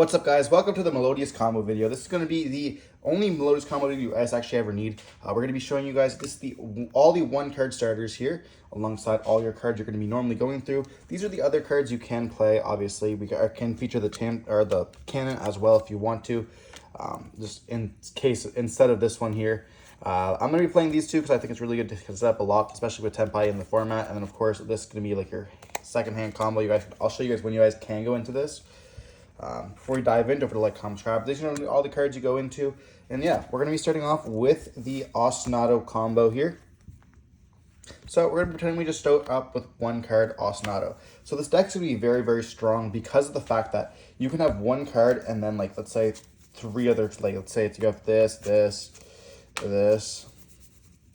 What's up, guys? Welcome to the Melodious combo video. This is going to be the only Melodious combo video you guys actually ever need. We're going to be showing you guys all the one card starters here alongside all your cards you're going to be normally going through. These are the other cards you can play. Obviously, we can feature the cannon as well if you want to. Just in case instead of this one here. I'm going to be playing these two because I think it's really good to set up a lot, especially with Tempai in the format. And then, of course, this is going to be like your second hand combo. I'll show you guys when you guys can go into this. Before we dive into, don't forget to like, comment, subscribe. These are all the cards you go into. And yeah, we're going to be starting off with the Ostinato combo here. So we're going to pretend we just start up with one card, Ostinato. So this deck's going to be very, very strong because of the fact that you can have one card and then, like, let's say three others. Like, let's say you have this,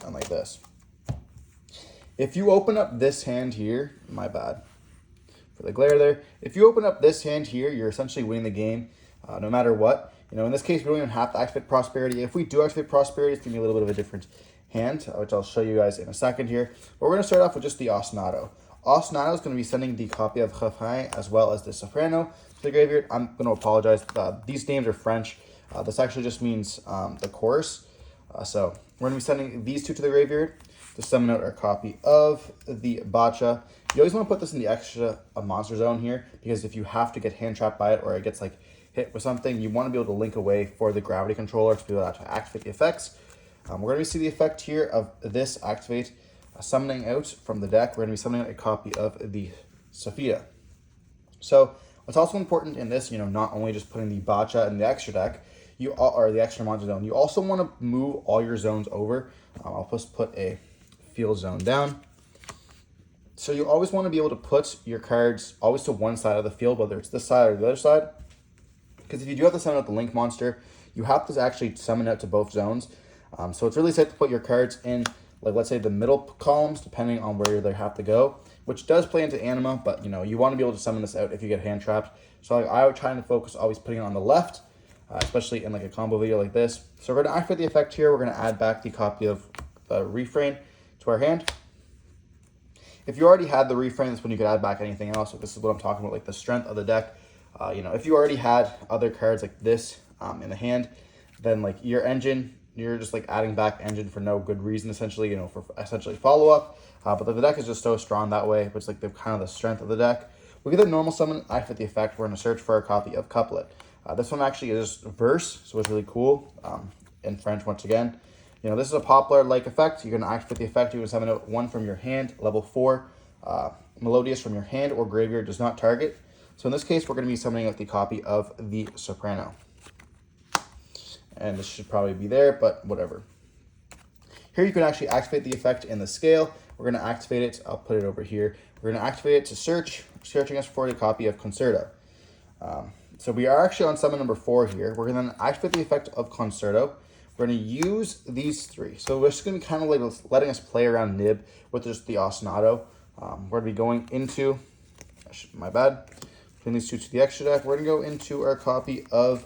and like this. If you open up this hand here, my bad for the glare there. If you open up this hand here, you're essentially winning the game, no matter what. You know, in this case, we don't even have to activate Prosperity. If we do activate Prosperity, it's going to be a little bit of a different hand, which I'll show you guys in a second here. But we're going to start off with just the Ostinato. Ostinato is going to be sending the copy of Refrain as well as the Soprano to the graveyard. I'm going to apologize. These names are French. This actually just means the chorus. So we're going to be sending these two to the graveyard to summon out our copy of the Bacha. You always want to put this in the extra monster zone here, because if you have to get hand trapped by it or it gets like hit with something, you want to be able to link away for the gravity controller to be able to activate the effects. We're going to see the effect here of this activate, summoning out from the deck. We're going to be summoning out a copy of the Sophia. So what's also important in this, not only just putting the Bacha in the extra deck, or the extra monster zone, you also want to move all your zones over. I'll just put a field zone down. So you always want to be able to put your cards always to one side of the field, whether it's this side or the other side. Because if you do have to summon out the link monster, you have to actually summon out to both zones. So it's really safe to put your cards in, like, let's say the middle columns, depending on where they have to go, which does play into anima, but you want to be able to summon this out if you get hand trapped. So like, I would try to focus always putting it on the left, especially in like a combo video like this. So we're going to activate the effect here. We're going to add back the copy of Refrain to our hand. If you already had the Refrain, that's when you could add back anything else. So this is what I'm talking about, like the strength of the deck. If you already had other cards like this in the hand, then like your engine, you're just like adding back engine for no good reason, essentially, for essentially follow up. But the deck is just so strong that way, which is like the kind of the strength of the deck. We get the normal summon, activate the effect. We're going to search for a copy of Couplet. This one actually is verse, so it's really cool. In French, once again. This is a Poplar-like effect. You're going to activate the effect. You can summon out one from your hand, level 4. Melodious from your hand or graveyard does not target. So in this case, we're going to be summoning out the copy of the Soprano. And this should probably be there, but whatever. Here you can actually activate the effect in the scale. We're going to activate it. I'll put it over here. We're going to activate it to searching us for a copy of Concerto. So we are actually on summon number 4 here. We're going to activate the effect of Concerto. We're going to use these 3. So we're just going to be kind of like letting us play around Nib with just the Ostinato. We're going to be going into, my bad, putting these 2 to the extra deck. We're going to go into our copy of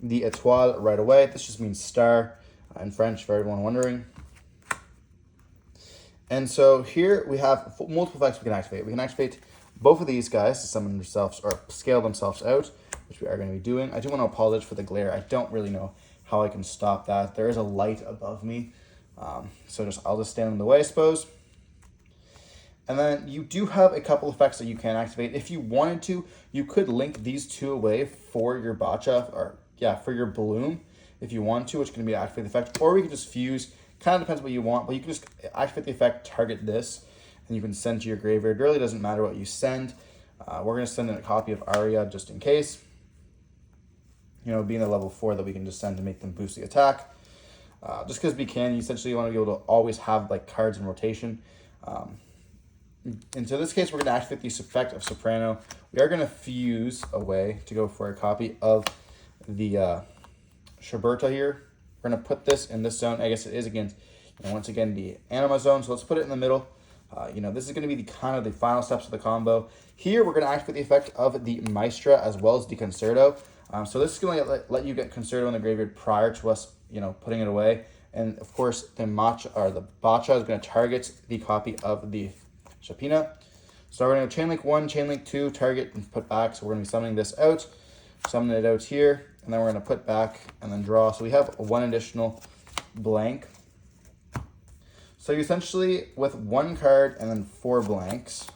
the Étoile right away. This just means star in French for everyone wondering. And so here we have multiple effects we can activate. We can activate both of these guys to summon themselves or scale themselves out, which we are going to be doing. I do want to apologize for the glare. I don't really know how I can stop that. There is a light above me, so I'll just stand in the way, I suppose. And then you do have a couple effects that you can activate. If you wanted to, you could link these 2 away for your Bacha, or for your Bloom, if you want to, which can be activate the effect, or we can just fuse. Kind of depends what you want, but you can just activate the effect, target this, and you can send to your graveyard. It really doesn't matter what you send. We're going to send in a copy of Aria just in case. Being a level 4 that we can just send to make them boost the attack. Just because we can, you essentially want to be able to always have like cards in rotation. And so in this case, we're going to activate the effect of Soprano. We are going to fuse away to go for a copy of the Sherberta here. We're going to put this in this zone. I guess it is against, once again, the anima zone. So let's put it in the middle. This is going to be the kind of the final steps of the combo. Here, we're going to activate the effect of the Maestra as well as the Concerto. So this is going to let you get Concerto in the graveyard prior to us, putting it away. And of course, the Bacha is going to target the copy of the Chapina. So we're going to chain link 1, chain link 2, target and put back. So we're going to be summoning this out. summon it out here, and then we're going to put back and then draw. So we have one additional blank. So you essentially, with one card and then 4 blanks,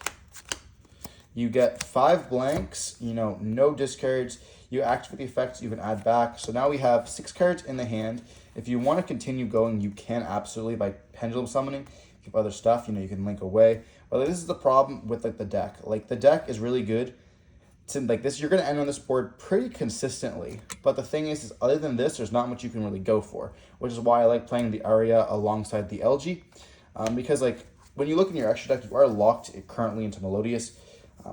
you get 5 blanks, you know, no discards. You activate the effects you can add back. So now we have 6 cards in the hand. If you want to continue going, you can absolutely by pendulum summoning. If you have other stuff, you know, you can link away. But like, this is the problem with like the deck. Like the deck is really good to like this. You're going to end on this board pretty consistently. But the thing is other than this, there's not much you can really go for, which is why I like playing the Aria alongside the LG. Because like when you look in your extra deck, you are locked currently into Melodious.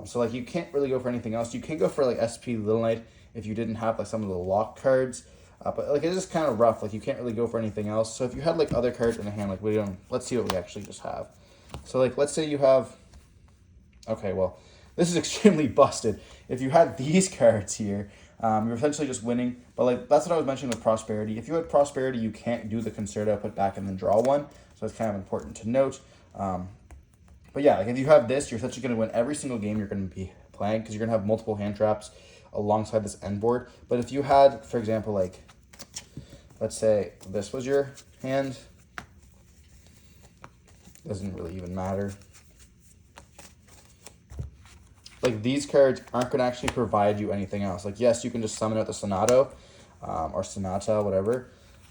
So like you can't really go for anything else. You can go for like SP Little Knight if you didn't have like some of the locked cards. But like it's just kind of rough. Like you can't really go for anything else. So if you had like other cards in the hand, like we don't. Let's see what we actually just have. So like let's say you have. Okay, well this is extremely busted. If you had these cards here, you're essentially just winning. But like that's what I was mentioning with Prosperity. If you had Prosperity, you can't do the Concerto, put back and then draw one. So it's kind of important to note. But yeah, like if you have this, you're essentially going to win every single game you're going to be playing because you're going to have multiple hand traps alongside this end board. But if you had, for example, like, let's say this was your hand, doesn't really even matter. Like these cards aren't going to actually provide you anything else. Like, yes, you can just summon out the Sonato or Sonata, whatever.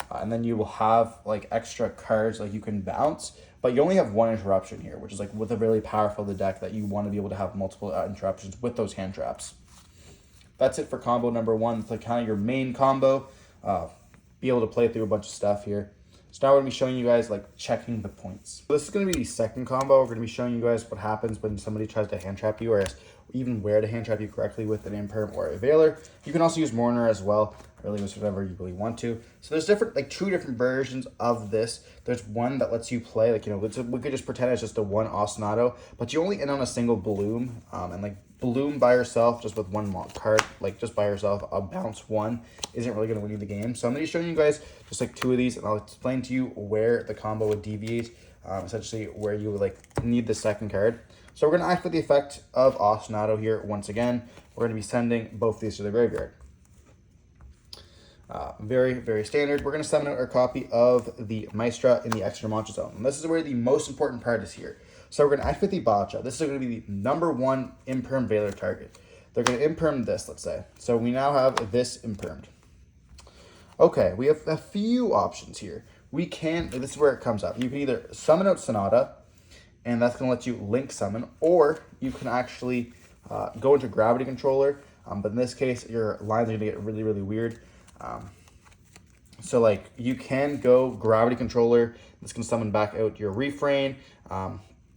And then you will have like extra cards like you can bounce, but you only have one interruption here, which is like with a really powerful the deck that you want to be able to have multiple interruptions with those hand traps. That's it for combo number 1. It's like kind of your main combo. Be able to play through a bunch of stuff here. So now we're going to be showing you guys like checking the points. So this is going to be the second combo. We're going to be showing you guys what happens when somebody tries to hand trap you, or even where to hand trap you correctly with an Imperm or a Veiler. You can also use Mourner as well. Really with whatever you really want to. So there's different, like 2 different versions of this. There's one that lets you play, like, you know, we could just pretend it's just a 1 Ostinato, but you only end on a single Bloom, and like Bloom by yourself, just with 1 card, like just by yourself, a bounce 1 isn't really going to win you the game. So I'm going to be showing you guys just like 2 of these, and I'll explain to you where the combo would deviate, essentially where you would like need the second card. So we're going to activate the effect of Ostinato here once again. We're going to be sending both these to the graveyard. Very, very standard. We're going to summon out our copy of the Maestra in the extra Mantra Zone. And this is where the most important part is here. So we're going to activate the Bacha. This is going to be the #1 Imperm Veiler target. They're going to Imperm this, let's say. So we now have this Impermed. Okay, we have a few options here. We can, this is where it comes up. You can either summon out Sonata, and that's going to let you link summon, or you can actually go into Gravity Controller. But in this case, your lines are going to get really, really weird. So like you can go Gravity Controller. This can summon back out your Refrain.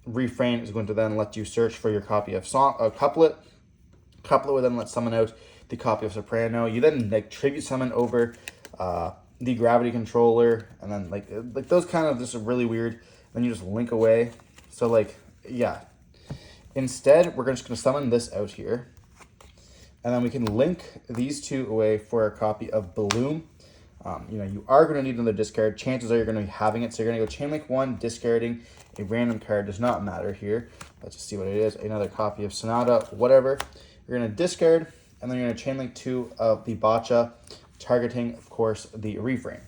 Refrain is going to then let you search for your copy of Couplet. Couplet will then let summon out the copy of Soprano. You then like tribute summon over the Gravity Controller, and then like those kind of just are really weird. Then you just link away. So like yeah. Instead, we're just going to summon this out here. And then we can link these 2 away for a copy of Bloom. You know, you are going to need another discard. Chances are you're going to be having it. So you're going to go chain link 1, discarding a random card. Does not matter here. Let's just see what it is. Another copy of Sonata, whatever. You're going to discard, and then you're going to chain link 2 of the Bacha, targeting, of course, the Refrain.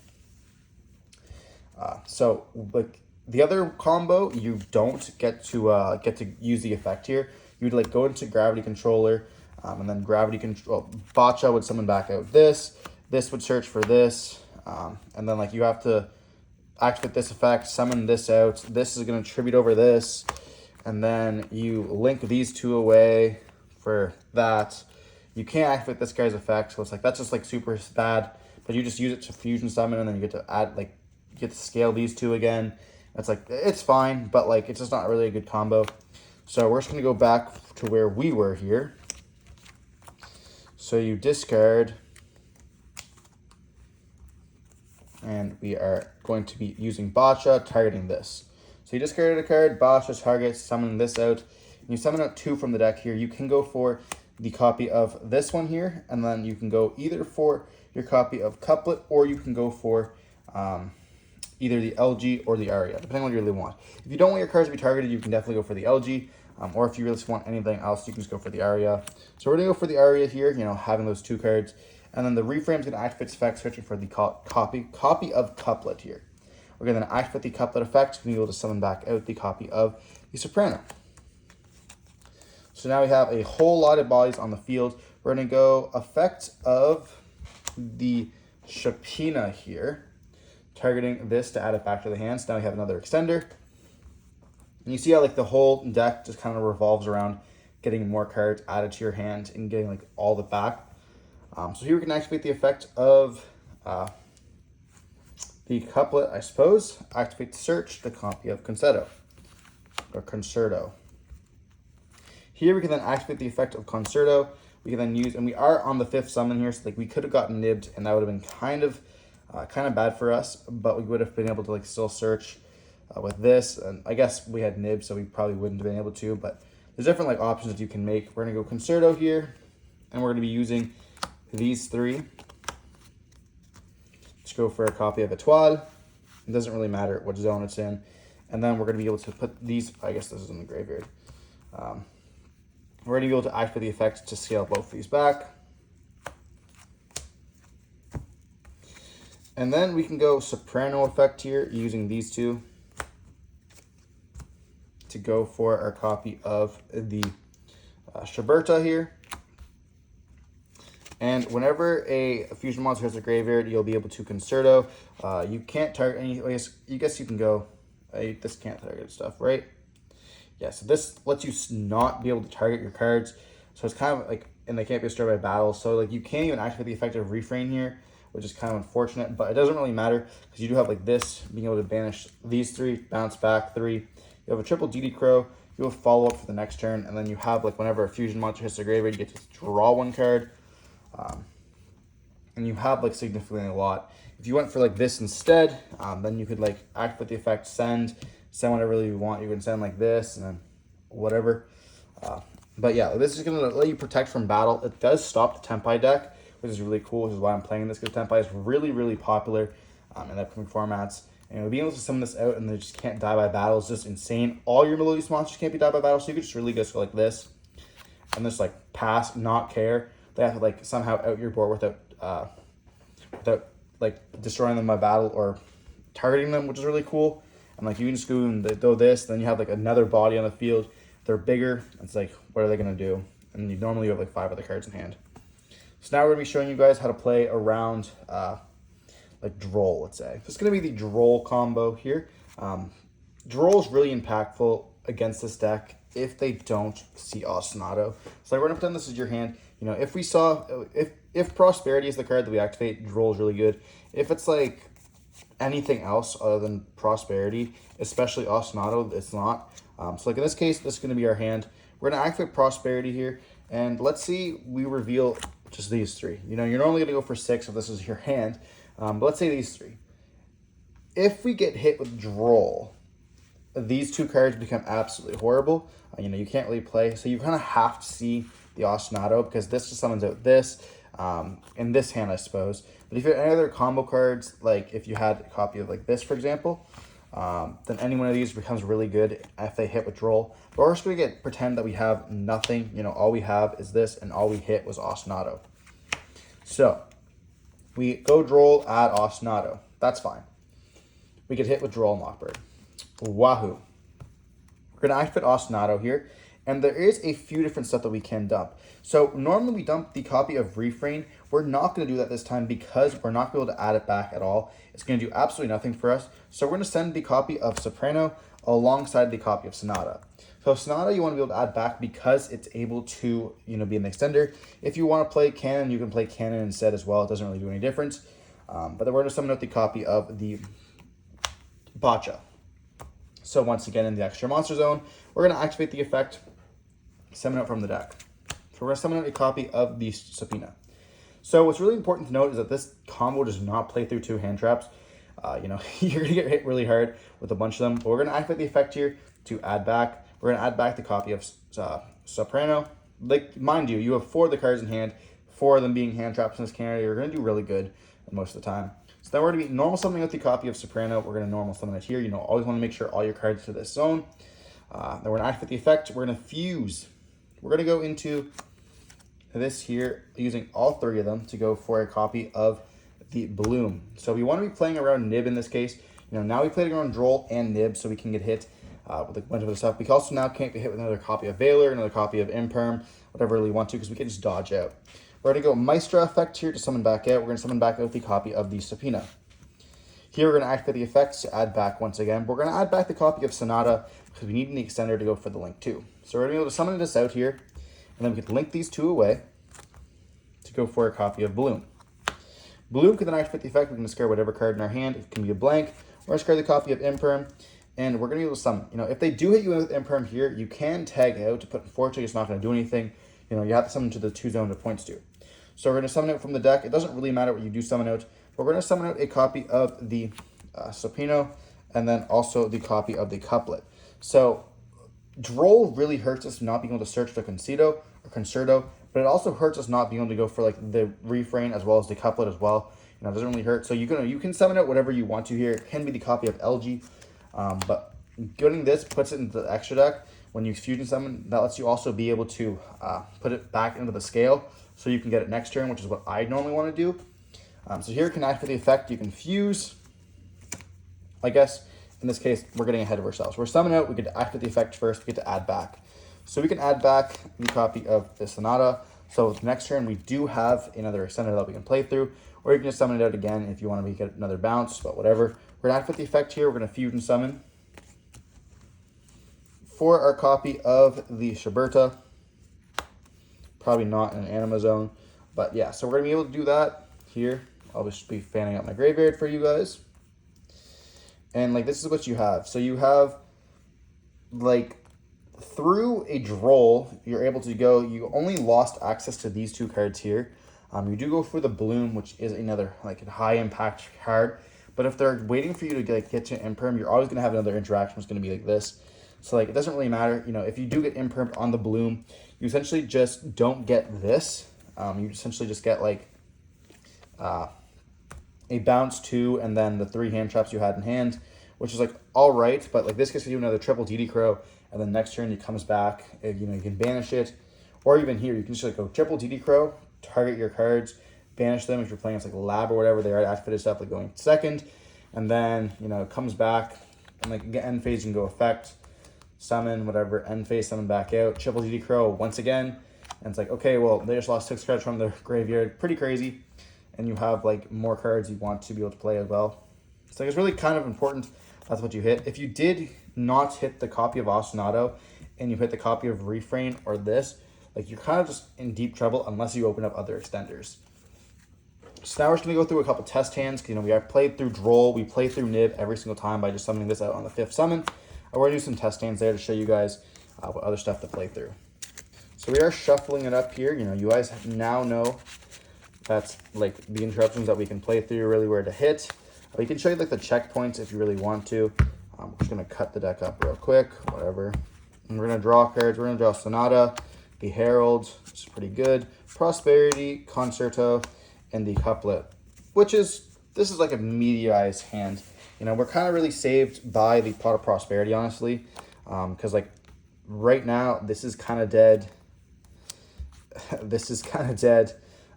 So like the other combo, you don't get to use the effect here. You'd like go into Gravity Controller. And then Gravity Control, Bacha would summon back out this. This would search for this. And then like you have to activate this effect, summon this out. This is going to tribute over this. And then you link these 2 away for that. You can't activate this guy's effect. So it's like, that's just like super bad. But you just use it to fusion summon, and then you get to add, like, you get to scale these 2 again. It's like, it's fine, but like, it's just not really a good combo. So we're just going to go back to where we were here. So you discard, and we are going to be using Bacha, targeting this. So you discarded a card, Bacha targets, summon this out, and you summon out 2 from the deck here. You can go for the copy of this one here, and then you can go either for your copy of Couplet, or you can go for either the LG or the Aria, depending on what you really want. If you don't want your cards to be targeted, you can definitely go for the LG. Or if you really want anything else, you can just go for the aria. So we're gonna go for the aria here, you know, having those 2 cards. And then the reframe is gonna activate its effect, switching for the copy of couplet here. We're gonna activate the couplet effect, and be able to summon back out the copy of the soprano. So now we have a whole lot of bodies on the field. We're gonna go effect of the Chopina here, targeting this to add it back to the hand. So now we have another extender. And you see how like the whole deck just kind of revolves around getting more cards added to your hand and getting like all the back. So here we can activate the effect of the couplet, I suppose. Activate the search, the copy of concerto or concerto. Here we can then activate the effect of concerto. We can then use, and we are on the 5th summon here, so like we could have gotten nibbed, and that would have been kind of bad for us, but we would have been able to like still search with this. And I guess we had nib, so we probably wouldn't have been able to, but there's different like options that you can make. We're gonna go concerto here, and we're gonna be using these 3. Let's go for a copy of Etoile. It doesn't really matter what zone it's in. And then we're gonna be able to put these, I guess this is in the graveyard. We're gonna be able to activate the effect to scale both these back. And then we can go soprano effect here using these 2 to go for our copy of the Schaberta here. And whenever a fusion monster hits a graveyard, you'll be able to concerto. You can't target any, I guess you can go, this can't target stuff, right? Yeah, so this lets you not be able to target your cards. So it's kind of like, and they can't be destroyed by battle. So like you can't even activate the effect of refrain here, which is kind of unfortunate, but it doesn't really matter because you do have like this, being able to banish these 3, bounce back 3. You have a triple DD Crow, you have follow up for the next turn, and then you have like whenever a fusion monster hits the graveyard, you get to draw 1 card. And you have like significantly a lot. If you went for like this instead, then you could like activate the effect, send whatever you want. You can send like this and then whatever. But yeah, this is gonna let you protect from battle. It does stop the Tempai deck, which is really cool, which is why I'm playing this, because Tempai is really, really popular in upcoming formats. And being able to summon this out and they just can't die by battle is just insane. All your Melodious monsters can't be died by battle, so you could just really just go like this and just like pass, not care. They have to like somehow out your board without like destroying them by battle or targeting them, which is really cool. And like you can just go and throw this, then you have like another body on the field. They're bigger. It's like, what are they gonna do? And you normally have like 5 other cards in hand. So now we're gonna be showing you guys how to play around like droll, let's say. This is gonna be the droll combo here. Droll is really impactful against this deck if they don't see ostinato. So we're gonna pretend this is your hand. You know, if we saw, if Prosperity is the card that we activate, droll is really good. If it's like anything else other than Prosperity, especially ostinato, it's not. So like in this case, this is going to be our hand. We're going to activate Prosperity here, and let's see, we reveal just these 3. You know, you're normally going to go for 6 if this is your hand, but let's say these 3. If we get hit with droll, these 2 cards become absolutely horrible. You know, you can't really play, so you kind of have to see the ostinato, because this just summons out this in this hand, I suppose. But if you have any other combo cards, like if you had a copy of like this, for example, then any one of these becomes really good if they hit with droll. But we're just going to pretend that we have nothing. You know, all we have is this, and all we hit was ostinato. So we go droll, add ostinato. That's fine. We get hit with droll and Lockbird. Wahoo. We're going to activate ostinato here. And there is a few different stuff that we can dump. So normally we dump the copy of Refrain. We're not going to do that this time because we're not going to be able to add it back at all. It's going to do absolutely nothing for us. So we're going to send the copy of Soprano alongside the copy of Sonata. So Sonata you want to be able to add back because it's able to, you know, be an extender. If you want to play Cannon, you can play Cannon instead as well. It doesn't really do any difference. But then we're going to summon out the copy of the Bacha. So once again, in the extra monster zone, we're going to activate the effect, summon it from the deck. So we're going to summon out a copy of the Subpoena. So what's really important to note is that this combo does not play through 2 hand traps. You know, you're going to get hit really hard with a bunch of them. But we're going to activate the effect here to add back. We're going to add back the copy of Soprano. Like, mind you, you have 4 of the cards in hand, 4 of them being hand traps in this candidate. You're going to do really good most of the time. So then we're going to be normal summoning with the copy of Soprano. We're going to normal summon it here. You know, always want to make sure all your cards to this zone. Then we're gonna activate the effect. We're gonna fuse. We're gonna go into this here using all three of them to go for a copy of the bloom. So we want to be playing around nib in this case. Now we played around droll and nib, so we can get hit with a bunch of other stuff. We can also now can't be hit with another copy of Veiler, another copy of Imperm, whatever we want to, because we can just dodge out. We're gonna go Maestra effect here to summon back out. We're gonna summon back out the copy of the Subpoena. Here we're gonna activate the effects to add back once again. We're gonna add back the copy of Sonata because we need the extender to go for the link too. So we're gonna be able to summon this out here, and then we can link these two away to go for a copy of Bloom. Bloom can then activate the effect. We can discard whatever card in our hand. It can be a blank, or discard the copy of Imperm, and we're going to be able to summon. If they do hit you with Imperm here, you can tag out, but unfortunately it's not going to do anything. You have to summon to the 2 zone it points to. So we're going to summon out from the deck. It doesn't really matter what you do summon out, but we're going to summon out a copy of the Subpoena, and then also the copy of the Couplet. So droll really hurts us not being able to search the Concerto, but it also hurts us not being able to go for like the refrain as well as the couplet as well. It doesn't really hurt. So you can summon out whatever you want to here. It can be the copy of LG, but getting this puts it into the extra deck. When you fusion summon, that lets you also be able to put it back into the scale, so you can get it next turn, which is what I normally want to do. So here, can activate the effect. You can fuse. I guess in this case we're getting ahead of ourselves. We're summoning out. We get to activate the effect first. We get to add back. So we can add back the copy of the Sonata. So the next turn we do have another extender that we can play through, or you can just summon it out again if you want to get another bounce, but whatever. We're gonna activate the effect here. We're gonna fusion summon for our copy of the Shiberta. Probably not in an Anima Zone, but yeah. So we're gonna be able to do that here. I'll just be fanning out my graveyard for you guys. And like, this is what you have. So you have like, through a droll, you're able to go, you only lost access to these 2 cards here. You do go for the Bloom, which is another like a high impact card. But if they're waiting for you to get to Imperm, you're always going to have another interaction that's going to be like this. So like, it doesn't really matter. If you do get Imperm on the Bloom, you essentially just don't get this. You essentially just get like a bounce 2 and then the 3 hand traps you had in hand, which is like all right. But like, this gets you another triple DD Crow. And then next turn, it comes back. You can banish it. Or even here, you can just like go triple DD Crow, target your cards, banish them if you're playing it's like Lab or whatever. They are activated stuff like going second. And then, it comes back. And like end phase, you can go effect, summon, whatever, end phase, summon back out. Triple DD Crow once again. And it's like, okay, well, they just lost 6 cards from their graveyard. Pretty crazy. And you have like more cards you want to be able to play as well. So it's really kind of important. That's what you hit. If you did not hit the copy of Ostinato and you hit the copy of Refrain or this, like, you're kind of just in deep trouble unless you open up other extenders. So now we're just going to go through a couple test hands. We have played through Droll. We play through Nib every single time by just summoning this out on the 5th summon. And we're going to do some test hands there to show you guys what other stuff to play through. So we are shuffling it up here. You guys now know that's like the interruptions that we can play through, really where to hit. We can show you like the checkpoints if you really want to. We're just going to cut the deck up real quick, whatever. And we're going to draw cards. We're going to draw Sonata, the Herald, which is pretty good, Prosperity, Concerto, and the Couplet, this is like a medium-sized hand. We're kind of really saved by the Pot of Prosperity, honestly, because like right now, this is kind of dead. This is kind of dead.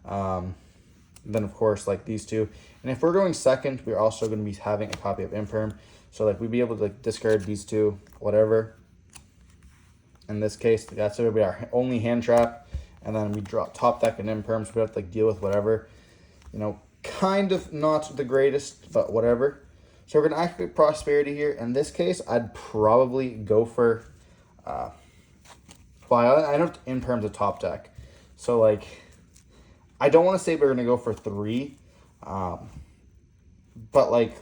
Then of course, like these two. And if we're going second, we're also going to be having a copy of Imperm. So like, we'd be able to like discard these two, whatever. In this case, that's going to be our only hand trap. And then we draw top deck and Imperm, so we have to like deal with whatever. Kind of not the greatest, but whatever. So we're going to activate Prosperity here. In this case, I'd probably go for, well, I know Imperm's a top deck. So like, I don't want to say we're going to go for 3. But like,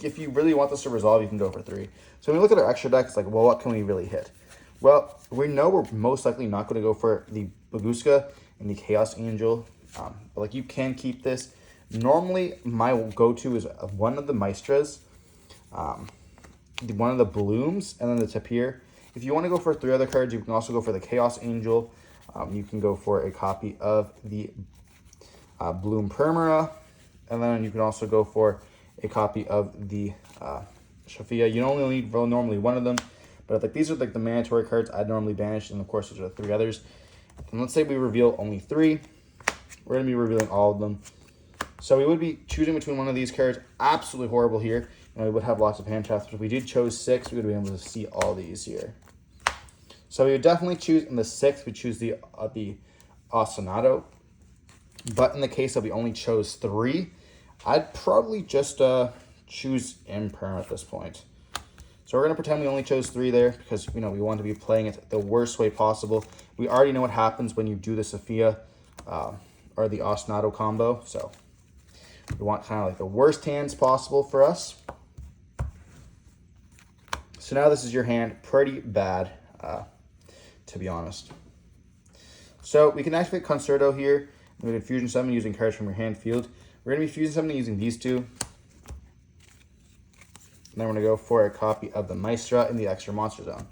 if you really want this to resolve, you can go for 3. So when we look at our extra deck, it's like, well, what can we really hit? Well, we know we're most likely not going to go for the Baguska and the Chaos Angel. But like, you can keep this. Normally, my go-to is one of the Maestras, one of the Blooms, and then the Tapir. If you want to go for 3 other cards, you can also go for the Chaos Angel. You can go for a copy of the Bloom Permera. And then you can also go for a copy of the Shafia. You only need normally one of them. But like these are like the mandatory cards I'd normally banish, and of course there's the 3 others. And let's say we reveal only 3. We're going to be revealing all of them. So we would be choosing between one of these cards. Absolutely horrible here. And we would have lots of hand traps. But if we did chose 6, we would be able to see all these here. So we would definitely choose in the 6th, we choose the ostinato. But in the case that we only chose 3, I'd probably just choose imperm at this point. So we're going to pretend we only chose 3 there because, you know, we want to be playing it the worst way possible. We already know what happens when you do the Sophia or the ostinato combo. So we want kind of like the worst hands possible for us. So now this is your hand. Pretty bad, to be honest. So we can activate Concerto here. We can fusion summon using cards from your hand field. We're going to be fusion summoning using these 2. And then we're going to go for a copy of the Maestra in the extra monster zone.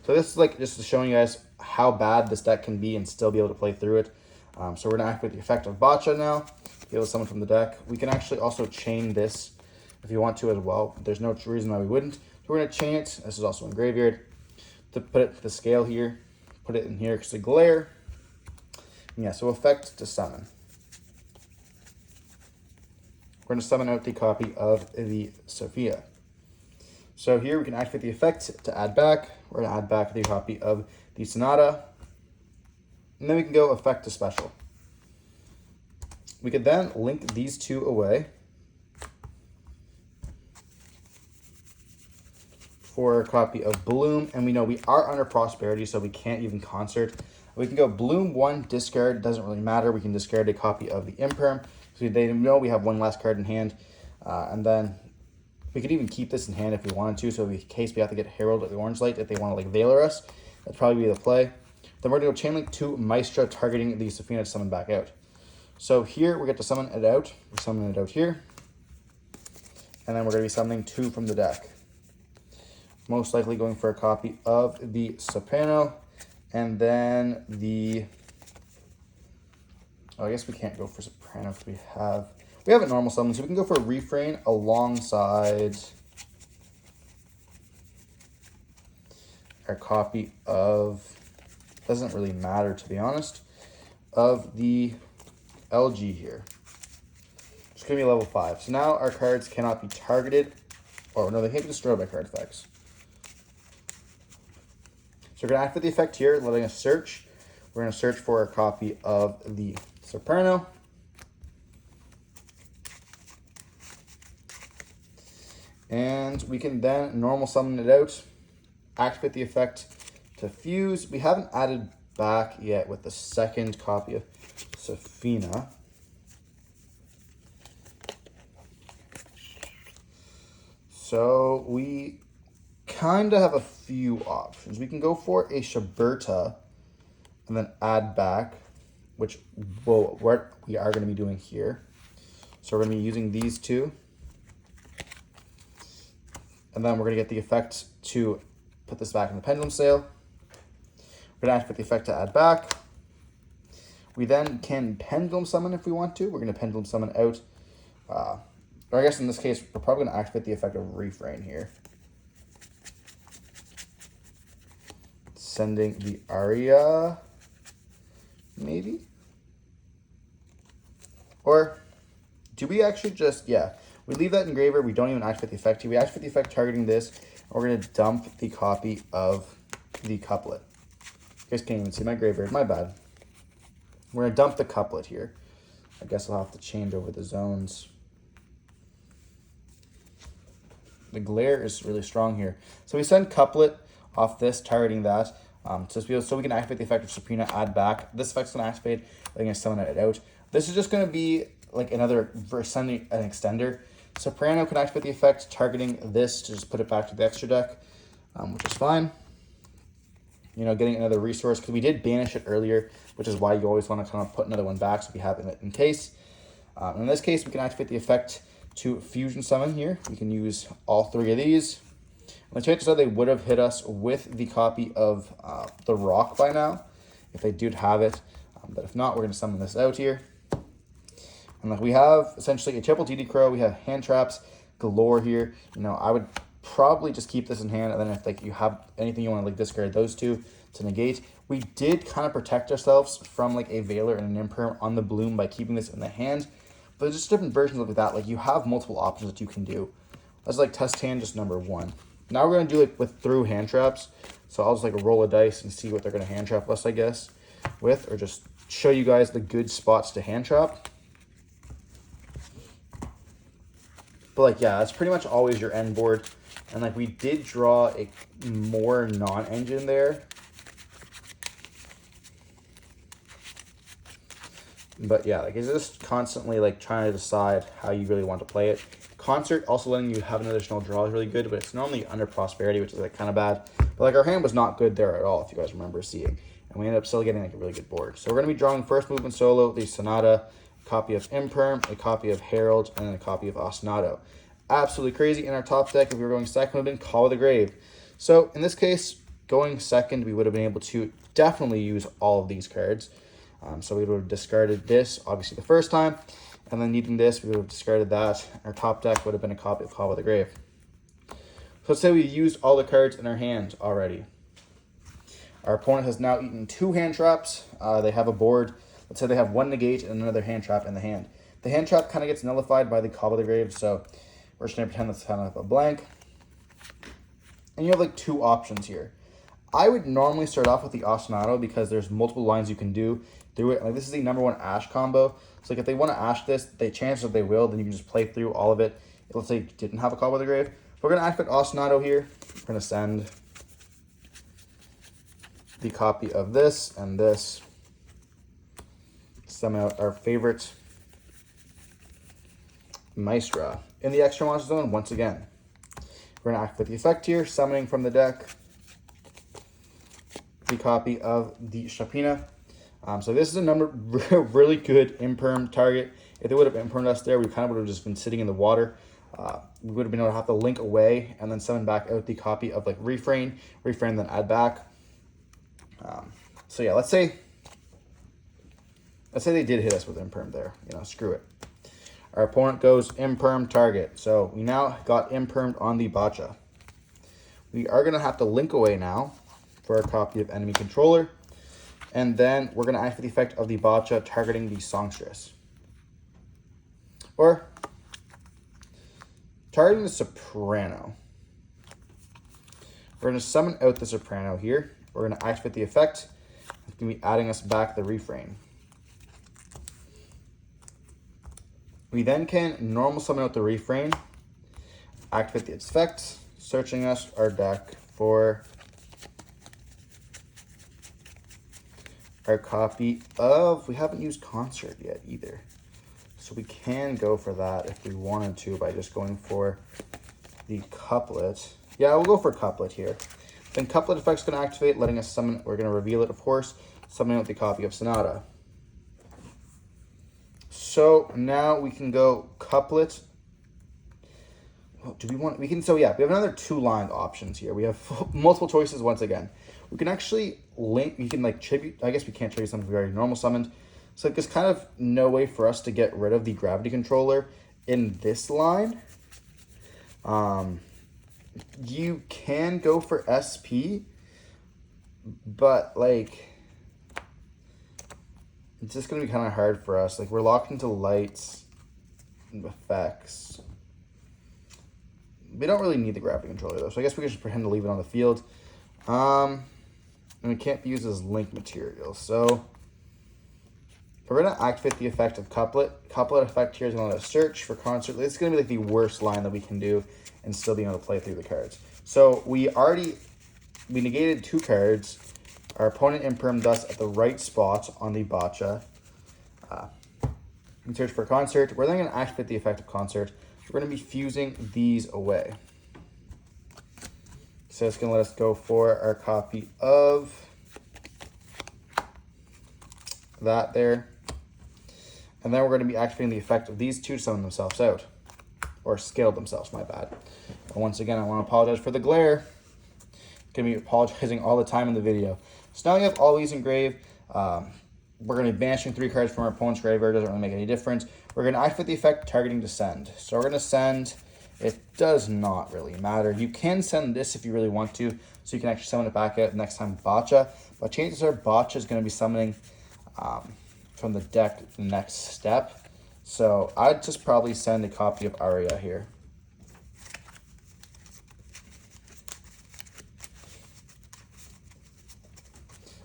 So this is like just showing you guys how bad this deck can be and still be able to play through it. So we're going to activate the effect of Botcha now. Be able to summon from the deck. We can actually also chain this if you want to as well. There's no reason why we wouldn't. So we're going to chain it. This is also in graveyard. To put it to the scale here. Put it in here because the glare. And yeah, so effect to summon. We're going to summon out the copy of the Sophia. So here we can activate the effect to add back. We're going to add back the copy of the Sonata. And then we can go effect to special. We could then link these 2 away for a copy of Bloom. And we know we are under Prosperity, so we can't even concert. We can go Bloom 1, discard. Doesn't really matter. We can discard a copy of the Imperm. So they know we have 1 last card in hand. And then we could even keep this in hand if we wanted to. So in case we have to get Herald or the Orange Light, if they want to like Veiler us, that'd probably be the play. Then we're going to go Chain Link to Maestra, targeting the Sophia to summon back out. So here we get to summon it out. We're summoning it out here. And then we're going to be summoning 2 from the deck. Most likely going for a copy of the Soprano. And then the... Oh, I guess we can't go for Soprano because we have a normal summon. So we can go for a Refrain alongside our copy of... Doesn't really matter, to be honest, of the LG here. It's going to be level 5. So now our cards cannot be targeted. Oh, no, they can't be destroyed by card effects. So we're going to activate the effect here, letting us search. We're going to search for a copy of the Soprano. And we can then normal summon it out, activate the effect to fuse. We haven't added back yet with the second copy of Sophina. So we kind of have a few options. We can go for a Shaberta and then add back, which what we are going to be doing here. So we're going to be using these 2. And then we're going to get the effect to put this back in the Pendulum Sail. We're going to activate the effect to add back. We then can Pendulum Summon if we want to. We're going to Pendulum Summon out. Or I guess in this case, we're probably going to activate the effect of Refrain here. Sending the Aria, maybe? Or do we actually just, yeah. We leave that engraver. We don't even activate the effect here. We activate the effect targeting this. And we're going to dump the copy of the couplet. You guys can't even see my graveyard. My bad. We're going to dump the couplet here. I guess I'll have to change over the zones. The glare is really strong here. So we send couplet off this, targeting that. So we can activate the effect of Soprano, add back. This effect's going to activate. We're going to summon it out. This is just going to be like another sending an extender. Soprano can activate the effect, targeting this to just put it back to the extra deck, which is fine. You know, getting another resource, because we did banish it earlier, which is why you always want to kind of put another one back so we have it in case. In this case, we can activate the effect to fusion summon here. We can use all 3 of these. And the chances are they would have hit us with the copy of the Rock by now, if they did have it. But if not, we're going to summon this out here. And like we have essentially a triple TD Crow. We have hand traps galore here. You know, I would probably just keep this in hand, and then if like you have anything you want to like discard those two to negate. We did kind of protect ourselves from like a Veiler and an Imperm on the Bloom by keeping this in the hand, but there's just different versions of that. Like you have multiple options that you can do. Let's like test hand just number 1. Now we're gonna do like with through hand traps. So I'll just like roll a dice and see what they're gonna hand trap us, I guess, with, or just show you guys the good spots to hand trap. But like, yeah, that's pretty much always your end board. And like we did draw a more non-engine there. But yeah, like it's just constantly like trying to decide how you really want to play it. Concert also letting you have an additional draw is really good, but it's normally under Prosperity, which is like kind of bad. But like our hand was not good there at all, if you guys remember seeing. And we ended up still getting like a really good board. So we're going to be drawing first movement solo, the Sonata, a copy of Imperm, a copy of Herald, and then a copy of Ostinato. Absolutely crazy. In our top deck, if we were going second, would have been Call of the Grave. So in this case, going second, we would have been able to definitely use all of these cards. So we would have discarded this, obviously, the first time. And then needing this, we would have discarded that. Our top deck would have been a copy of Call of the Grave. So let's say we used all the cards in our hand already. Our opponent has now eaten 2 hand traps. They have a board. Let's say they have 1 negate and another hand trap in the hand. The hand trap kind of gets nullified by the Call of the Grave, so we're just going to pretend that's kind of a blank. And you have like 2 options here. I would normally start off with the Ostinato because there's multiple lines you can do through it. Like this is the number 1 Ash combo. So like if they want to Ash this, they chances that they will, then you can just play through all of it. Let's say you didn't have a Call of the Grave. We're going to activate Ostinato here. We're going to send the copy of this and this. Send out our favorite Maestra. In the extra monster zone, once again, we're going to activate the effect here, summoning from the deck the copy of the Shapina. So this is a number really good Imperm target. If they would have Impermed us there, we kind of would have just been sitting in the water. We would have been able to have to link away and then summon back out the copy of like refrain, then add back. So yeah, let's say they did hit us with Imperm there. You know, screw it. Our opponent goes Imperm target. So we now got Impermed on the Bacha. We are going to have to link away now for a copy of enemy controller. And then we're going to activate the effect of the Bacha targeting the Songstress. Or targeting the Soprano. We're going to summon out the Soprano here. We're going to activate the effect. It's going to be adding us back the refrain. We then can normal summon out the refrain, activate the effect, searching us our deck for our copy of, we haven't used Concert yet either. So we can go for that if we wanted to by just going for the Couplet. Yeah, we'll go for Couplet here. Then Couplet effect's going to activate, letting us summon, we're going to reveal it, of course, summoning out the copy of Sonata. So now we can go Couplet. Well, do we want, we can, so yeah, we have another 2 line options here. We have multiple choices once again. We can actually link, we can like tribute, I guess we can't tribute something we already normal summoned. So there's kind of no way for us to get rid of the gravity controller in this line. You can go for SP, but like, it's just going to be kind of hard for us. Like, we're locked into lights and effects. We don't really need the gravity controller, though. So I guess we can just pretend to leave it on the field. And we can't use as link material. So we're going to activate the effect of Couplet. Couplet effect here is going to let us search for Concert. It's going to be like the worst line that we can do and still be able to play through the cards. So we negated 2 cards. Our opponent Impermed us at the right spot on the Bacha. We search for Concert. We're then going to activate the effect of Concert. We're going to be fusing these away. So it's going to let us go for our copy of that there. And then we're going to be activating the effect of these 2 to summon themselves out. Or scale themselves, my bad. And once again, I want to apologize for the glare. Going to be apologizing all the time in the video. So now we have all these engraved. We're going to be banishing 3 cards from our opponent's graveyard. Doesn't really make any difference. We're going to activate the effect targeting to send. So we're going to send It does not really matter. You can send this if you really want to, so you can actually summon it back out next time Botcha. But chances are Botcha is going to be summoning from the deck the next step. So I'd just probably send a copy of Aria here.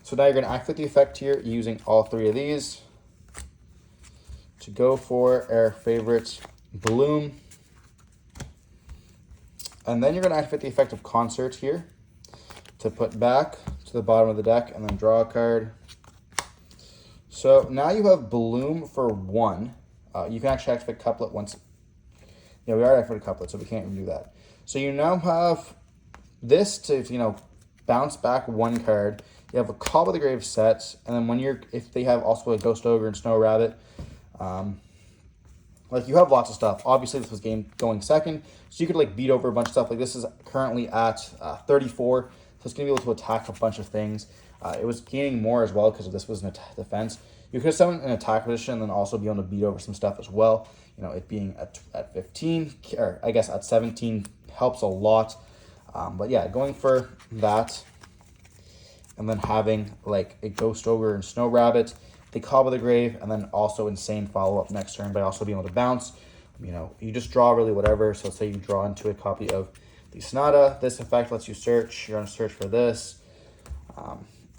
So now you're going to activate the effect here using all three of these to go for our favorite Bloom. And then you're going to activate the effect of Concert here to put back to the bottom of the deck and then draw a card. So now you have Bloom for 1. You can actually activate Couplet once. Yeah, we already activated Couplet, so we can't even do that. So you now have this to, bounce back 1 card. You have a Call by the Grave set, and then if they have also a Ghost Ogre and Snow Rabbit, you have lots of stuff. Obviously, this was going second, so you could beat over a bunch of stuff. This is currently at 34, so it's gonna be able to attack a bunch of things. It was gaining more as well because this was an defense. You could summon an attack position and then also be able to beat over some stuff as well. It being at 15, or I guess at 17 helps a lot. But yeah, going for that. And then having a Ghost Ogre and Snow Rabbit, they Call by the Grave, and then also Insane follow-up next turn by also being able to bounce. You just draw really whatever. So let's say you draw into a copy of the Sonata. This effect lets you search. You're going to search for this.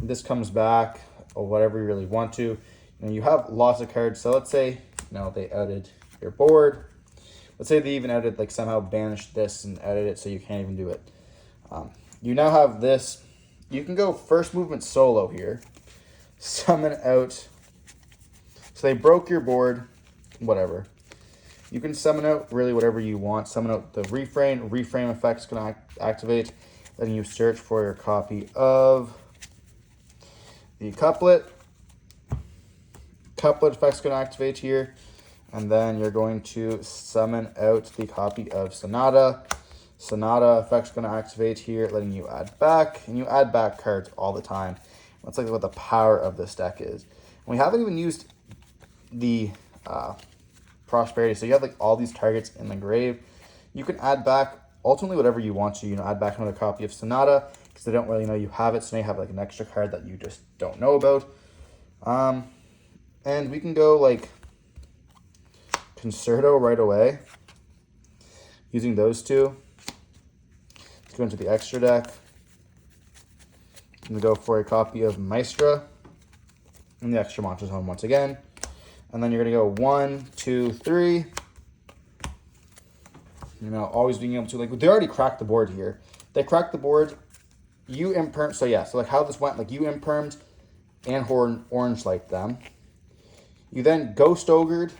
This comes back, or whatever you really want to. You have lots of cards. So let's say, they outed your board. Let's say they even outed, somehow banished this and outed it so you can't even do it. You now have this. You can go first movement solo here. Summon out. So they broke your board, whatever. You can summon out really whatever you want. Summon out the Refrain. Reframe effect's going to activate. Then you search for your copy of the Couplet. Couplet effect's going to activate here. And then you're going to summon out the copy of Sonata. Sonata effect's going to activate here, letting you add back. And you add back cards all the time. That's what the power of this deck is. And we haven't even used the Prosperity. So you have all these targets in the grave. You can add back ultimately whatever you want to. Add back another copy of Sonata because they don't really know you have it. So now you have an extra card that you just don't know about. And we can go Concerto right away using those two. Let's go into the extra deck. I'm going to go for a copy of Maestra in the extra monster zone once again. And then you're going to go 1, 2, 3. Always being able to, they already cracked the board here. They cracked the board. You imperm. So yeah, so how this went, you impermed and orange light them. You then Ghost Ogred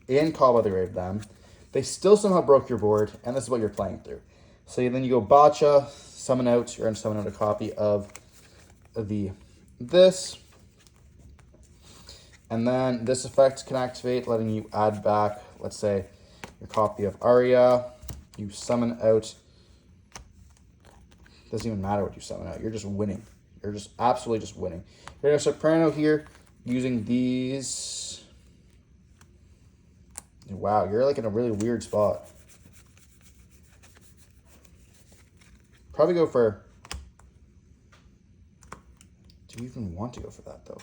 and Call by the Grave them. They still somehow broke your board, and this is what you're playing through. So then you go Botcha, summon out. You're going to summon out a copy of this. And then this effect can activate, letting you add back, let's say, your copy of Aria. You summon out. Doesn't even matter what you summon out. You're just winning. You're just absolutely just winning. You're going to Soprano here using these. Wow, you're in a really weird spot. Probably go for. Do you even want to go for that though?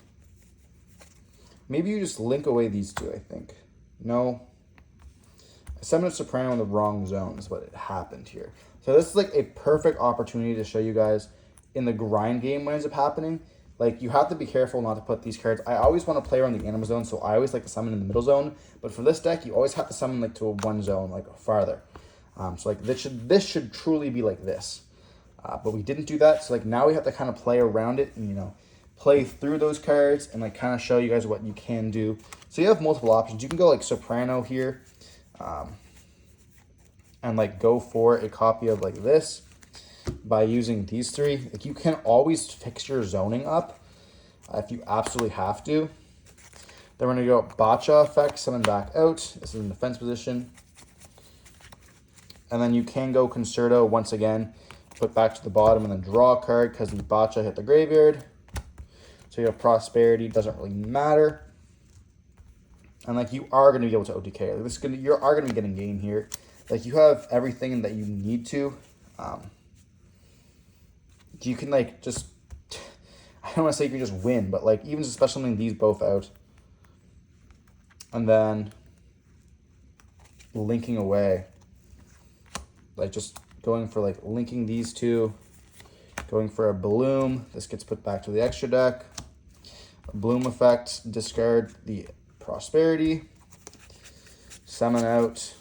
Maybe you just link away these two, I think. No. I summoned a Soprano in the wrong zone is what happened here. So this is a perfect opportunity to show you guys in the grind game what ends up happening. You have to be careful not to put these cards. I always want to play around the animal zone, so I always like to summon in the middle zone. But for this deck, you always have to summon to a one zone, farther. So this should truly be like this. But we didn't do that, so now we have to kind of play around it and play through those cards and kind of show you guys what you can do. So you have multiple options. You can go Soprano here, and go for a copy of this by using these three. You can always fix your zoning up if you absolutely have to. Then we're gonna go Botcha effect, summon back out. This is in defense position. And then you can go Concerto once again, put back to the bottom and then draw a card because the Botcha hit the graveyard. So you have Prosperity, doesn't really matter. And you are going to be able to OTK. You are going to be getting game here. like you have everything that you need to. You can like just, I don't want to say you can just win, but like even just specialing these both out. And then linking away. Like just going for like linking these two, going for a bloom. This gets put back to the extra deck. A bloom effect, discard the prosperity. Summon out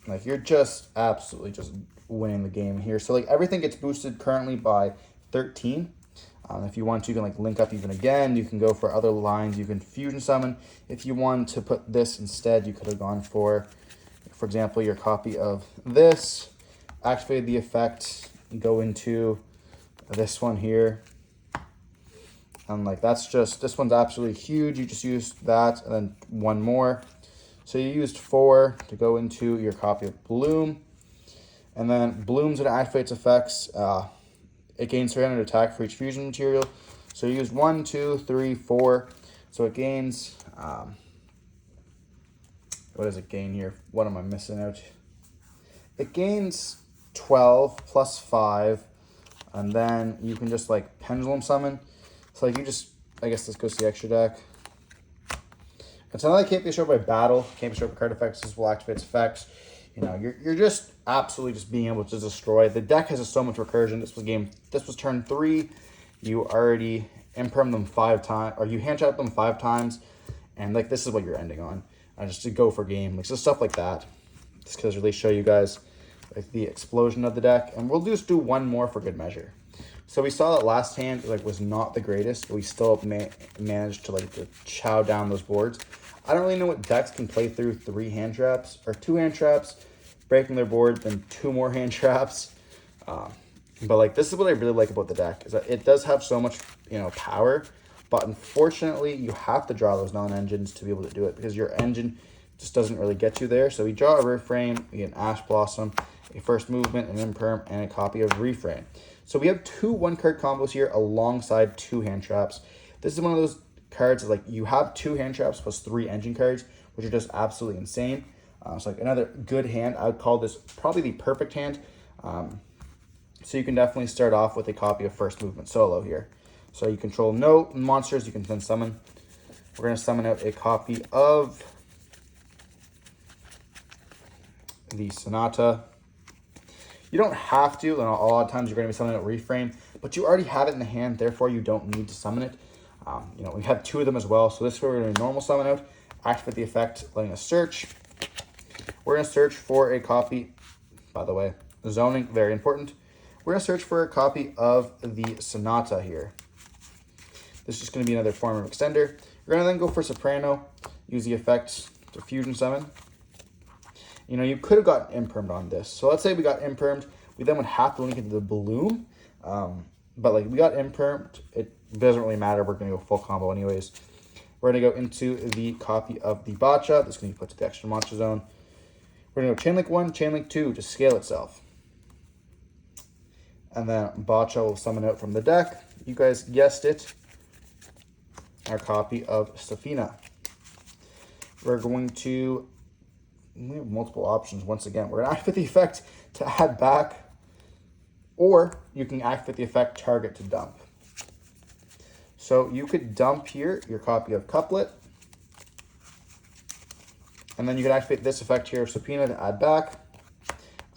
like you're just absolutely just winning the game here. So like everything gets boosted currently by 13. If you want to, you can like link up even again. You can go for other lines. You can fusion summon. If you want to put this instead, you could have gone for example, your copy of this. Activate the effect. Go into this one here. And like that's just, this one's absolutely huge. You just used that and then one more. So you used 4 to go into your copy of Bloom. And then Bloom's gonna activate its effects. It gains 300 attack for each fusion material. So you used 1, 2, 3, 4. So it gains, what does it gain here? What am I missing out? It gains 12 plus 5. And then you can just like pendulum summon. So like you just, I guess this goes to the extra deck. It's not like it can't be showed by battle, can't be showed by card effects, this will activate its effects. You know, you're just absolutely just being able to destroy. The deck has so much recursion. This was turn 3. You already imperm them 5 times, or you hand trap them 5 times, and like this is what you're ending on. Just to go for game, like just stuff like that. Just because really show you guys like the explosion of the deck, and we'll just do one more for good measure. So we saw that last hand like was not the greatest, but we still managed to like to chow down those boards. I don't really know what decks can play through 3 hand traps or 2 hand traps, breaking their board, then 2 more hand traps. But like this is what I really like about the deck, is that it does have so much, you know, power, but unfortunately you have to draw those non-engines to be able to do it, because your engine just doesn't really get you there. So we draw a reframe, we get an Ash Blossom, a first movement, an imperm, and a copy of reframe. So we have 2 1-card combos here alongside 2 hand traps. This is one of those cards that, like, you have 2 hand traps plus 3 engine cards, which are just absolutely insane. So like another good hand. I would call this probably the perfect hand. So you can definitely start off with a copy of First Movement Solo here. So you control no monsters, you can then summon. We're going to summon out a copy of the Sonata. You don't have to, and a lot of times you're going to be summoning out Reframe, but you already have it in the hand, therefore you don't need to summon it. You know, we have 2 of them as well, so this is where we're going to normal summon out, activate the effect, letting us search. We're going to search for a copy, by the way, zoning, very important. We're going to search for a copy of the Sonata here. This is just going to be another form of extender. We're going to then go for Soprano, use the effect to fusion summon. You know, you could have gotten impermed on this. So let's say we got impermed. We then would have to link it to the Bloom. But like we got impermed, it doesn't really matter. We're going to go full combo anyways. We're going to go into the copy of the Bacha. This is going to be put to the extra monster zone. We're going to go Chainlink 1, Chainlink 2 to scale itself. And then Bacha will summon out from the deck. You guys guessed it. Our copy of Safina. We're going to... We have multiple options. Once again, we're going to activate the effect to add back, or you can activate the effect target to dump. So you could dump here your copy of Couplet, and then you can activate this effect here of Subpoena to add back,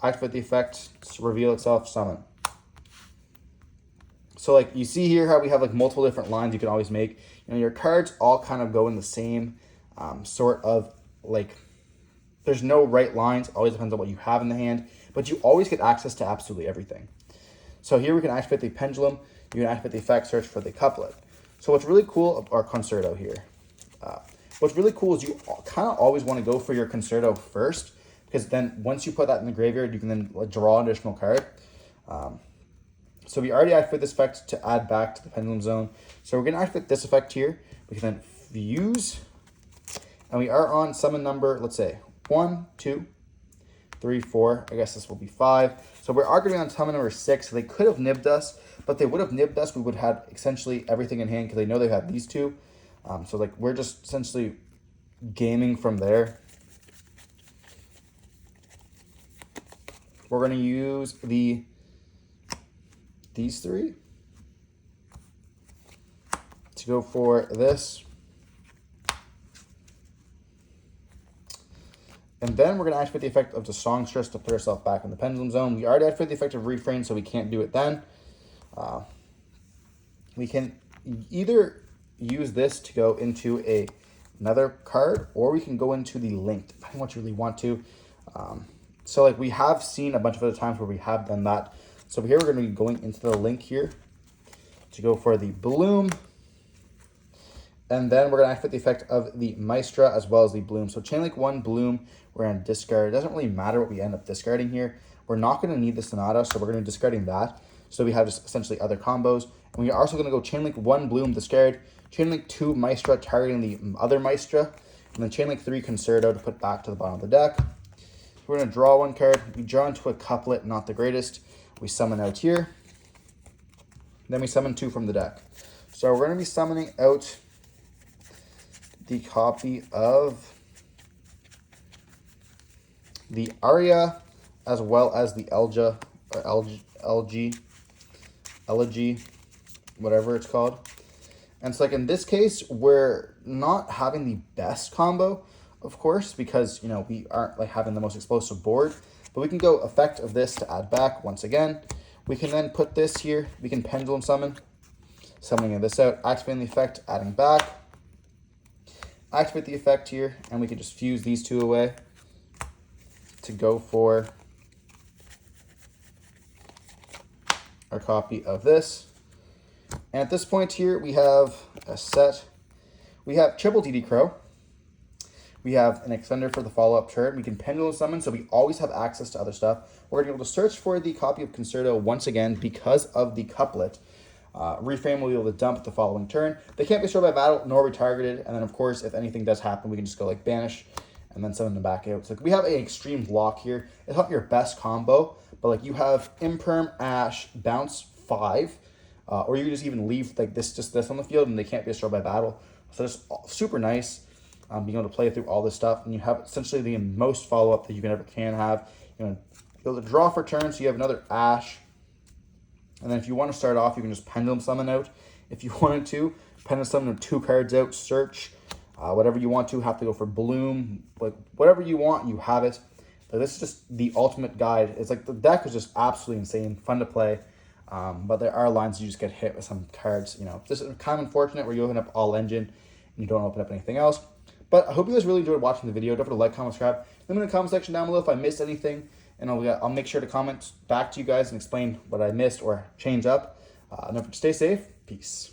activate the effect to reveal itself, summon. So like you see here how we have like multiple different lines you can always make. You know, your cards all kind of go in the same sort of like, there's no right lines, always depends on what you have in the hand, but you always get access to absolutely everything. So here we can activate the Pendulum, you can activate the effect, search for the Couplet. So what's really cool, our Concerto here. What's really cool is you kind of always want to go for your Concerto first, because then once you put that in the graveyard, you can then draw an additional card. So we already activated this effect to add back to the Pendulum Zone. So we're going to activate this effect here. We can then fuse, and we are on summon number, let's say, 1, 2, 3, 4. I guess this will be 5. So we're going to be on summon number 6. So they could have nibbed us, but they would have nibbed us. We would have had essentially everything in hand because they know they have these 2. So like we're just essentially gaming from there. We're going to use these three to go for this. And then we're going to activate the effect of the songstress to put ourselves back in the pendulum zone. We already activated the effect of refrain, so we can't do it then. We can either use this to go into another card, or we can go into the linked, depending on what you really want to. So like we have seen a bunch of other times where we have done that. So here we're going to be going into the link here to go for the bloom. And then we're going to activate the effect of the Maestra as well as the bloom. So chain link 1 bloom, we're going to discard. It doesn't really matter what we end up discarding here. We're not going to need the Sonata, so we're going to be discarding that. So we have just essentially other combos. And we are also going to go chain link 1 bloom, discard. Chain link 2 Maestra, targeting the other Maestra. And then chain link 3 Concerto to put back to the bottom of the deck. We're going to draw 1 card. We draw into a couplet, not the greatest. We summon out here. Then we summon 2 from the deck. So we're going to be summoning out the copy of the Aria as well as the Elja, or Elegy, whatever it's called. And so like in this case, we're not having the best combo, of course, because, you know, we aren't like having the most explosive board, but we can go effect of this to add back once again. We can then put this here. We can pendulum summon, summoning this out, activating the effect, adding back, activate the effect here, and we can just fuse these 2 away to go for our copy of this. And at this point here, we have a set. We have triple DD Crow. We have an extender for the follow-up turn. We can pendulum summon, so we always have access to other stuff. We're going to be able to search for the copy of Concerto once again because of the couplet. Reframe will be able to dump the following turn. They can't be destroyed by battle nor retargeted. And then, of course, if anything does happen, we can just go like banish and then summon them back out. So we have an extreme block here. It's not your best combo, but like you have Imperm, Ash, Bounce 5, or you can just even leave like this on the field and they can't be destroyed by battle. So it's super nice. Being able to play through all this stuff, and you have essentially the most follow-up that you can have. You know, be able to draw for turn, so you have another Ash. And then if you want to start off, you can just pendulum summon out. If you wanted to, pendulum summon 2 cards out, search, whatever you want to. Have to go for bloom, like whatever you want, you have it. But this is just the ultimate guide. It's like the deck is just absolutely insane, fun to play. But there are lines you just get hit with some cards. You know, this is kind of unfortunate where you open up all engine and you don't open up anything else. But I hope you guys really enjoyed watching the video. Don't forget to like, comment, subscribe. Let me know in the comment section down below if I missed anything. And I'll make sure to comment back to you guys and explain what I missed or change up. Don't forget to stay safe. Peace.